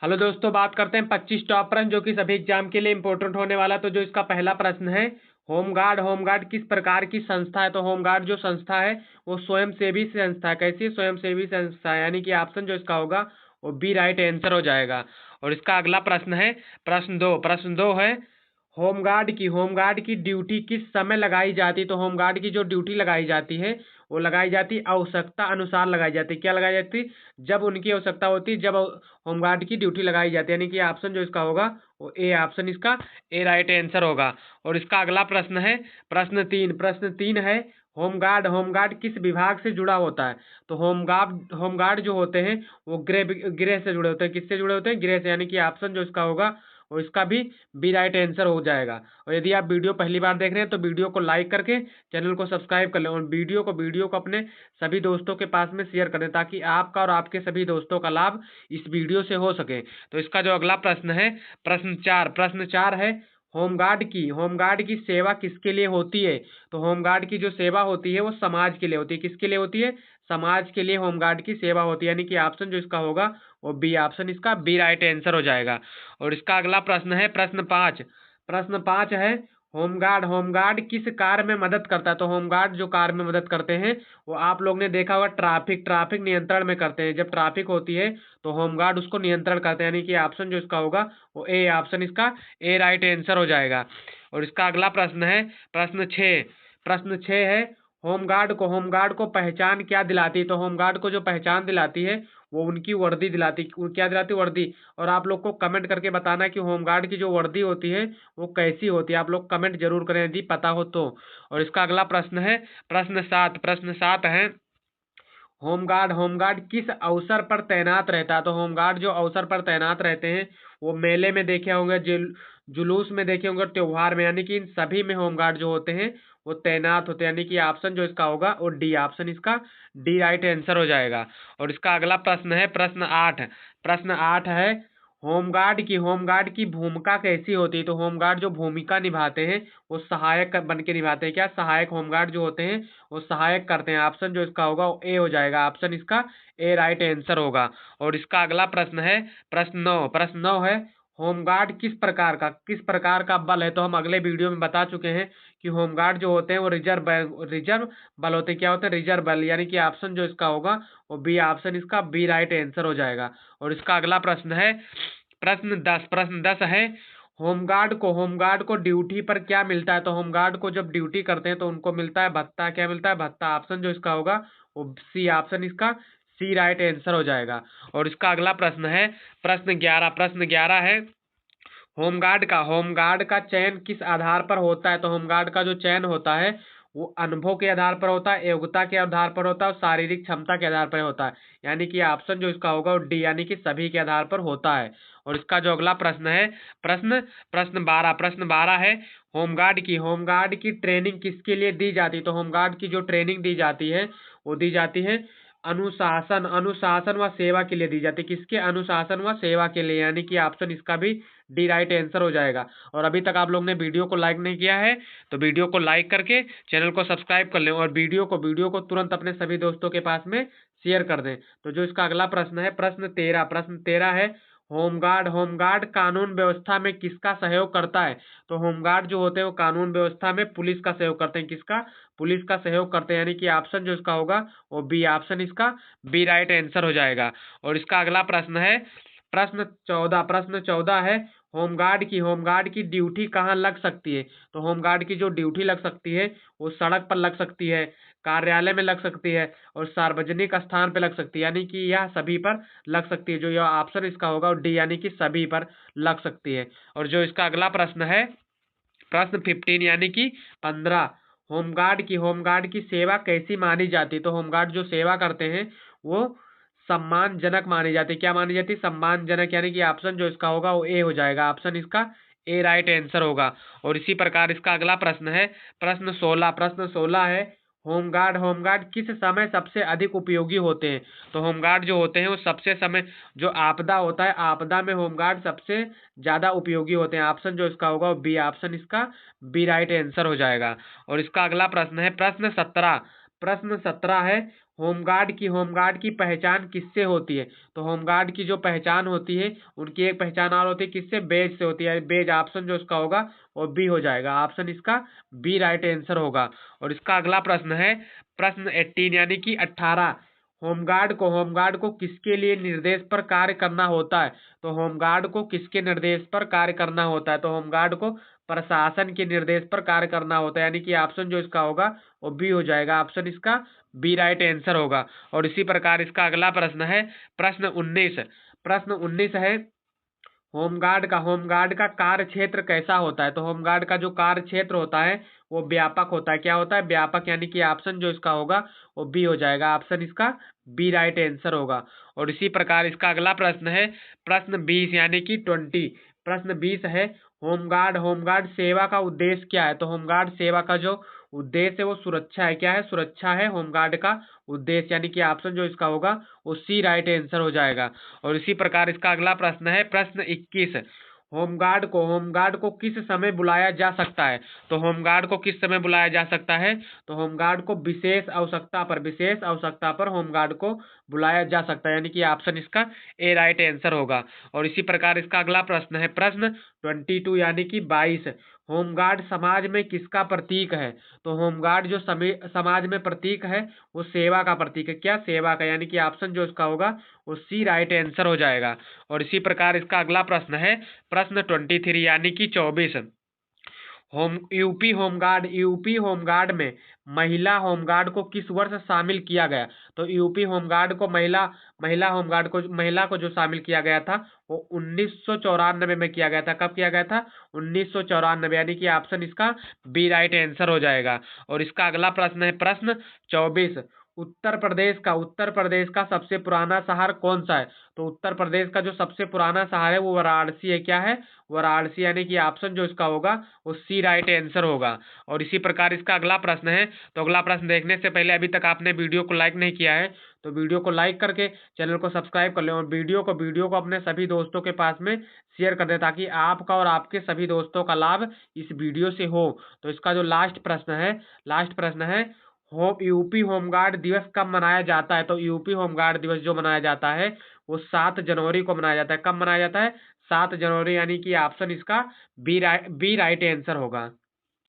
Hello दोस्तों, बात करते हैं 25 टॉप प्रश्न जो कि सभी एग्जाम के लिए इंपॉर्टेंट होने वाला। तो जो इसका पहला प्रश्न है, होमगार्ड होमगार्ड किस प्रकार की संस्था है। तो होमगार्ड जो संस्था है वो स्वयंसेवी संस्था है। कैसी स्वयंसेवी संस्था है, यानी कि ऑप्शन जो इसका होगा वो बी राइट आंसर हो जाएगा। और इसका अगला प्रश्न है प्रश्न दो है, होमगार्ड की ड्यूटी किस समय लगाई जाती है। तो होमगार्ड की जो ड्यूटी लगाई जाती है वो लगाई जाती आवश्यकता अनुसार लगाई जाती है। क्या लगाई जाती, जब उनकी आवश्यकता होती है, जब होमगार्ड की ड्यूटी लगाई जाती है। यानी कि ऑप्शन जो इसका होगा वो ए ऑप्शन इसका ए राइट आंसर होगा। और इसका अगला प्रश्न है प्रश्न तीन है, होमगार्ड होमगार्ड किस विभाग से जुड़ा होता है। तो होमगार्ड होमगार्ड जो होते हैं वो गृह से जुड़े होते हैं। किससे जुड़े होते हैं, गृह से। यानी कि ऑप्शन जो इसका होगा वो इसका भी बी राइट आंसर हो जाएगा। और यदि आप वीडियो पहली बार देख रहे हैं तो वीडियो को लाइक करके चैनल को सब्सक्राइब कर लें और वीडियो को अपने सभी दोस्तों के पास में शेयर करें, ताकि आपका और आपके सभी दोस्तों का लाभ इस वीडियो से हो सके। तो इसका जो अगला प्रश्न है, प्रश्न चार है, होमगार्ड की सेवा किसके लिए होती है। तो होमगार्ड की जो सेवा होती है वो समाज के लिए होती है। किसके लिए होती है, समाज के लिए होमगार्ड की सेवा होती है। यानी कि ऑप्शन जो इसका होगा वो बी ऑप्शन इसका बी राइट आंसर हो जाएगा। और इसका अगला प्रश्न है प्रश्न पाँच है, होमगार्ड होमगार्ड किस कार्य में मदद करता है। तो होमगार्ड जो कार्य में मदद करते हैं वो आप लोग ने देखा होगा ट्रैफिक नियंत्रण में करते हैं। जब ट्रैफिक होती है तो होमगार्ड उसको नियंत्रण करते हैं। यानी कि ऑप्शन जो इसका होगा वो ए ऑप्शन इसका ए राइट आंसर हो जाएगा। और इसका अगला प्रश्न है प्रश्न छः है, होमगार्ड को पहचान क्या दिलाती है। तो होमगार्ड को जो पहचान दिलाती है वो उनकी वर्दी दिलाती, क्या दिलाती, वर्दी। और आप लोग को कमेंट करके बताना कि होमगार्ड की जो वर्दी होती है वो कैसी होती है। आप लोग कमेंट जरूर करें यदि पता हो तो। और इसका अगला प्रश्न है प्रश्न सात है, होमगार्ड होमगार्ड किस अवसर पर तैनात रहता है। तो होमगार्ड जो अवसर पर तैनात रहते हैं वो मेले में देखे होंगे, जुलूस में देखे होंगे, त्योहार में। यानी कि इन सभी में होमगार्ड जो होते हैं वो तैनात होते हैं। यानी कि ऑप्शन जो इसका होगा वो डी ऑप्शन इसका डी राइट आंसर हो जाएगा। और इसका अगला प्रश्न है प्रश्न आठ है, होमगार्ड की भूमिका कैसी होती है। तो होमगार्ड जो भूमिका निभाते हैं वो सहायक बन के निभाते हैं। क्या सहायक, होमगार्ड जो होते हैं वो सहायक करते हैं। ऑप्शन जो इसका होगा वो ए हो जाएगा। ऑप्शन इसका ए राइट आंसर होगा। और इसका अगला प्रश्न है प्रश्न नौ है, होमगार्ड किस प्रकार का बल है। तो हम अगले वीडियो में बता चुके हैं कि होमगार्ड जो होते हैं वो रिजर्व बल होते हैं। क्या होते हैं, रिजर्व बल। यानी कि ऑप्शन जो इसका होगा वो बी ऑप्शन इसका बी राइट आंसर हो जाएगा। और इसका अगला प्रश्न है प्रश्न दस है, होमगार्ड को ड्यूटी पर क्या मिलता है। तो होमगार्ड को जब ड्यूटी करते हैं तो उनको मिलता है भत्ता। क्या मिलता है, भत्ता। ऑप्शन जो इसका होगा वो सी ऑप्शन इसका सी राइट आंसर हो जाएगा। और इसका अगला प्रश्न है प्रश्न ग्यारह है, होमगार्ड का चयन किस आधार पर होता है। तो होमगार्ड का जो चयन होता है वो अनुभव के आधार पर होता है, योग्यता के आधार पर होता है और शारीरिक क्षमता के आधार पर होता है। यानी कि ऑप्शन जो इसका होगा वो डी, यानी कि सभी के आधार पर होता है। और इसका जो अगला प्रश्न है, प्रश्न 12 है, होमगार्ड की ट्रेनिंग किसके लिए दी जाती है। तो होमगार्ड की जो ट्रेनिंग दी जाती है वो दी जाती है अनुशासन व सेवा के लिए दी जाती है। किसके, अनुशासन व सेवा के लिए। यानी कि ऑप्शन इसका भी डी राइट आंसर हो जाएगा। और अभी तक आप लोग ने वीडियो को लाइक नहीं किया है तो वीडियो को लाइक करके चैनल को सब्सक्राइब कर लें और वीडियो को तुरंत अपने सभी दोस्तों के पास में शेयर कर दें। तो जो इसका अगला प्रश्न है, प्रश्न 13 है, होमगार्ड कानून व्यवस्था में किसका सहयोग करता है। तो होमगार्ड जो होते हैं वो कानून व्यवस्था में पुलिस का सहयोग करते हैं। किसका, पुलिस का सहयोग करते हैं। यानी कि ऑप्शन जो इसका होगा वो बी ऑप्शन इसका बी राइट आंसर हो जाएगा। और इसका अगला प्रश्न है प्रश्न 14 है, होमगार्ड की ड्यूटी कहाँ लग सकती है। तो होमगार्ड की जो ड्यूटी लग सकती है वो सड़क पर लग सकती है, कार्यालय में लग सकती है और सार्वजनिक स्थान पर लग सकती है। यानी कि यह सभी पर लग सकती है। जो यह ऑप्शन इसका होगा वो डी, यानी कि सभी पर लग सकती है। और जो इसका अगला प्रश्न है, प्रश्न 15 यानी कि 15, होमगार्ड की सेवा कैसी मानी जाती है। तो होमगार्ड जो सेवा करते हैं वो सम्मानजनक मानी जाती है। क्या मानी जाती है, सम्मानजनक। यानी कि ऑप्शन जो इसका होगा वो ए हो जाएगा। ऑप्शन इसका ए राइट आंसर होगा। और इसी प्रकार इसका अगला प्रश्न है प्रश्न 16 है, होमगार्ड किस समय सबसे अधिक उपयोगी होते हैं। तो होमगार्ड जो होते हैं वो सबसे समय, जो आपदा होता है आपदा में होमगार्ड सबसे ज्यादा उपयोगी होते हैं। ऑप्शन जो इसका होगा वो बी ऑप्शन इसका बी राइट आंसर हो जाएगा। और इसका अगला प्रश्न है प्रश्न 17 प्रश्न 17 है, होमगार्ड की पहचान किससे होती है? तो होमगार्ड की जो पहचान होती है, उनकी एक पहचान और होती है, किससे? बेज से होती है। बेज ऑप्शन जो इसका होगा वो बी हो जाएगा। ऑप्शन इसका बी राइट आंसर होगा। और इसका अगला प्रश्न है प्रश्न 18 यानी कि 18, होमगार्ड को किसके लिए निर्देश पर कार्य करना होता है? तो होमगार्ड को किसके निर्देश पर कार्य करना होता है? तो होमगार्ड को प्रशासन के निर्देश पर कार्य करना होता है, यानी कि ऑप्शन जो इसका होगा वो बी हो जाएगा। ऑप्शन इसका बी राइट आंसर होगा। और इसी प्रकार इसका अगला प्रश्न है प्रश्न 19। प्रश्न 19 है, होमगार्ड का कार्य क्षेत्र कैसा होता है? तो होमगार्ड का जो कार्य क्षेत्र होता है वो व्यापक होता है। क्या होता है? व्यापक, यानी कि ऑप्शन जो इसका होगा वो बी हो जाएगा। ऑप्शन इसका बी राइट आंसर होगा। और इसी प्रकार इसका अगला प्रश्न है प्रश्न 20 यानी कि 20। प्रश्न 20 है, होमगार्ड सेवा का उद्देश्य क्या है? तो होमगार्ड सेवा का जो उद्देश्य है वो सुरक्षा है। क्या है? सुरक्षा है होमगार्ड का उद्देश्य, यानी कि ऑप्शन जो इसका होगा वो सी राइट आंसर हो जाएगा। और इसी प्रकार इसका अगला प्रश्न है प्रश्न 21, होमगार्ड को किस समय बुलाया जा सकता है? तो होमगार्ड को किस समय बुलाया जा सकता है? तो होमगार्ड को विशेष आवश्यकता पर होमगार्ड को बुलाया जा सकता है, यानी कि ऑप्शन इसका ए राइट आंसर होगा। और इसी प्रकार इसका अगला प्रश्न है प्रश्न 22 यानी कि 22, होमगार्ड समाज में किसका प्रतीक है? तो होमगार्ड जो समाज में प्रतीक है वो सेवा का प्रतीक है। क्या? सेवा का, यानी कि ऑप्शन जो इसका होगा वो सी राइट आंसर हो जाएगा। और इसी प्रकार इसका अगला प्रश्न है प्रश्न 23 यानी कि 24, यूपी होमगार्ड में महिला होमगार्ड को किस वर्ष शामिल किया गया? तो यूपी होमगार्ड को महिला को जो शामिल किया गया था वो 1994 में किया गया था। कब किया गया था? 1994, यानी कि ऑप्शन इसका बी राइट आंसर हो जाएगा। और इसका अगला प्रश्न है प्रश्न 24, उत्तर प्रदेश का सबसे पुराना शहर कौन सा है? तो उत्तर प्रदेश का जो सबसे पुराना शहर है वो वाराणसी है। क्या है? वाराणसी, यानी कि ऑप्शन जो इसका होगा वो सी राइट आंसर होगा। और इसी प्रकार इसका अगला प्रश्न है, तो अगला प्रश्न देखने से पहले अभी तक आपने वीडियो को लाइक नहीं किया है तो वीडियो को लाइक करके चैनल को सब्सक्राइब कर लें, और वीडियो को अपने सभी दोस्तों के पास में शेयर कर दें, ताकि आपका और आपके सभी दोस्तों का लाभ इस वीडियो से हो। तो इसका जो लास्ट प्रश्न है, यूपी होमगार्ड दिवस कब मनाया जाता है? तो यूपी होमगार्ड दिवस जो मनाया जाता है वो 7 जनवरी को मनाया जाता है। कब मनाया जाता है? 7 जनवरी, यानी कि ऑप्शन इसका बी राइट आंसर होगा।